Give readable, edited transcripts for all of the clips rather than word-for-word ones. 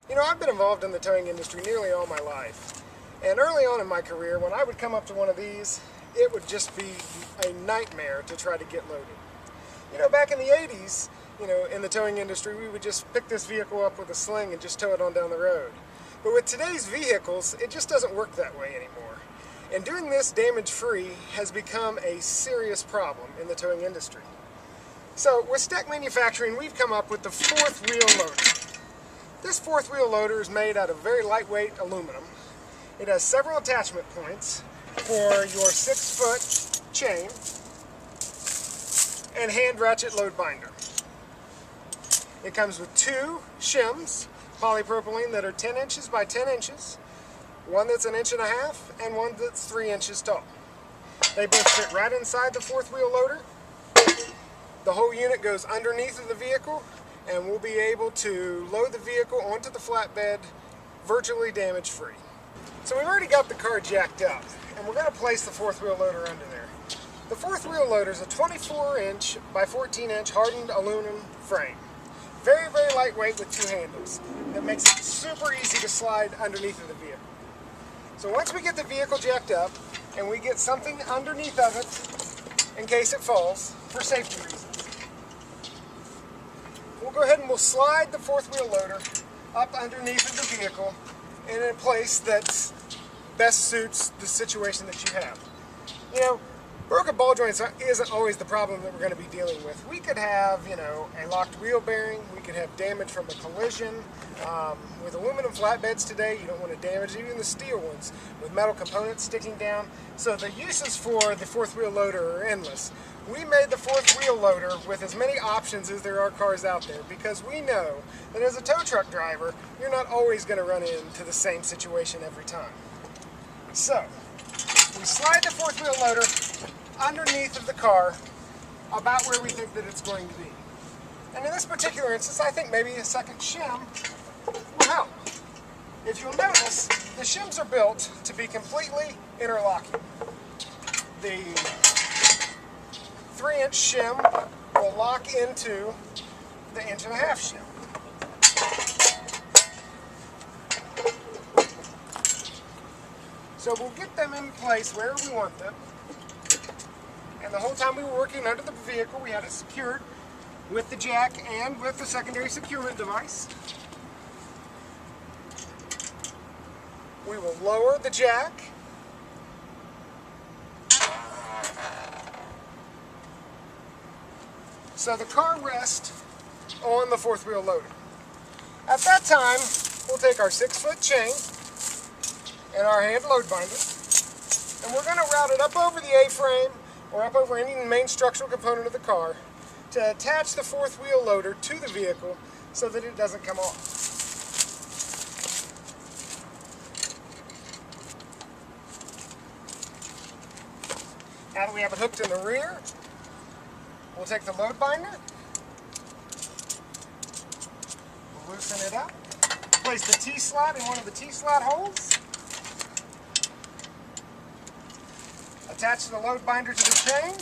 You know, I've been involved in the towing industry nearly all my life. And early on in my career, when I would come up to one of these, it would just be a nightmare to try to get loaded. You know, back in the 80s, in the towing industry, we would just pick this vehicle up with a sling and just tow it on down the road. But with today's vehicles, it just doesn't work that way anymore. And doing this damage-free has become a serious problem in the towing industry. So with Steck Manufacturing, we've come up with the fourth wheel loader. This fourth wheel loader is made out of very lightweight aluminum. It has several attachment points for your 6-foot chain and hand ratchet load binder. It comes with two shims, polypropylene, that are 10 inches by 10 inches, one that's 1.5 inches and one that's 3 inches tall. They both fit right inside the fourth wheel loader. The whole unit goes underneath of the vehicle, and we'll be able to load the vehicle onto the flatbed virtually damage-free. So we've already got the car jacked up, and we're going to place the fourth wheel loader under there. The fourth wheel loader is a 24-inch by 14-inch hardened aluminum frame. Very, very lightweight with two handles. That makes it super easy to slide underneath of the vehicle. So once we get the vehicle jacked up, and we get something underneath of it in case it falls, for safety reasons, we'll go ahead and we'll slide the fourth wheel loader up underneath of the vehicle in a place that best suits the situation that you have. You know, broken ball joints isn't always the problem that we're going to be dealing with. We could have, a locked wheel bearing. We could have damage from a collision. With aluminum flatbeds today, you don't want to damage even the steel ones with metal components sticking down. So the uses for the fourth wheel loader are endless. We made the fourth wheel loader with as many options as there are cars out there, because we know that as a tow truck driver, you're not always going to run into the same situation every time. So we slide the fourth wheel loader underneath of the car about where we think that it's going to be. And in this particular instance, I think maybe a second shim will help. If you'll notice, the shims are built to be completely interlocking. The 3-inch shim will lock into the 1.5 inch shim. So we'll get them in place where we want them. And the whole time we were working under the vehicle, we had it secured with the jack and with the secondary securement device. We will lower the jack. So the car rests on the fourth wheel loader. At that time, we'll take our 6-foot chain and our hand load binder, and we're going to route it up over the A-frame or up over any main structural component of the car to attach the fourth wheel loader to the vehicle so that it doesn't come off. Now that we have it hooked in the rear, we'll take the load binder, we'll loosen it up, place the T-slot in one of the T-slot holes, attach the load binder to the chain,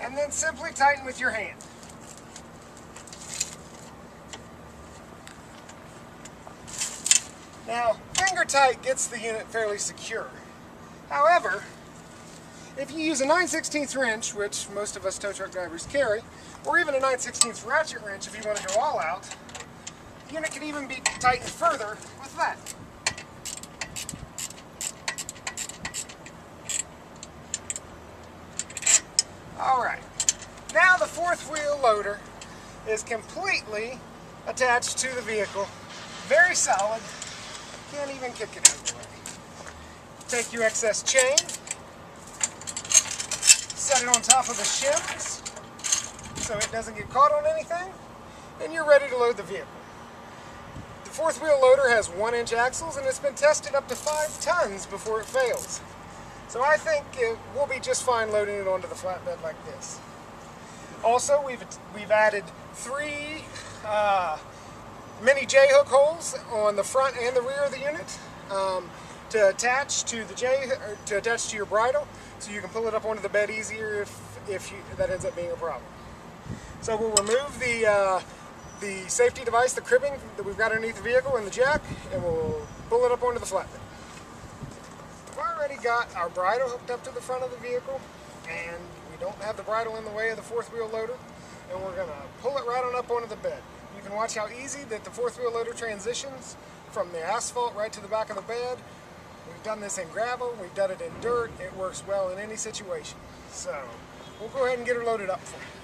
and then simply tighten with your hand. Now, finger tight gets the unit fairly secure. However, if you use a 9/16 wrench, which most of us tow truck drivers carry, or even a 9/16 ratchet wrench if you want to go all out, the unit can even be tightened further with that. Alright, now the fourth wheel loader is completely attached to the vehicle, very solid, can't even kick it out of the way. Take your excess chain, set it on top of the shims so it doesn't get caught on anything, and you're ready to load the vehicle. The fourth wheel loader has 1-inch axles, and it's been tested up to 5 tons before it fails. So I think we'll be just fine loading it onto the flatbed like this. Also, we've added 3 mini J-hook holes on the front and the rear of the unit to attach to the or to attach to your bridle, so you can pull it up onto the bed easier if that ends up being a problem. So we'll remove the safety device, the cribbing that we've got underneath the vehicle and the jack, and we'll pull it up onto the flatbed. We've already got our bridle hooked up to the front of the vehicle, and we don't have the bridle in the way of the fourth wheel loader, and we're going to pull it right on up onto the bed. You can watch how easy that the fourth wheel loader transitions from the asphalt right to the back of the bed. We've done this in gravel, we've done it in dirt, it works well in any situation. So we'll go ahead and get her loaded up for you.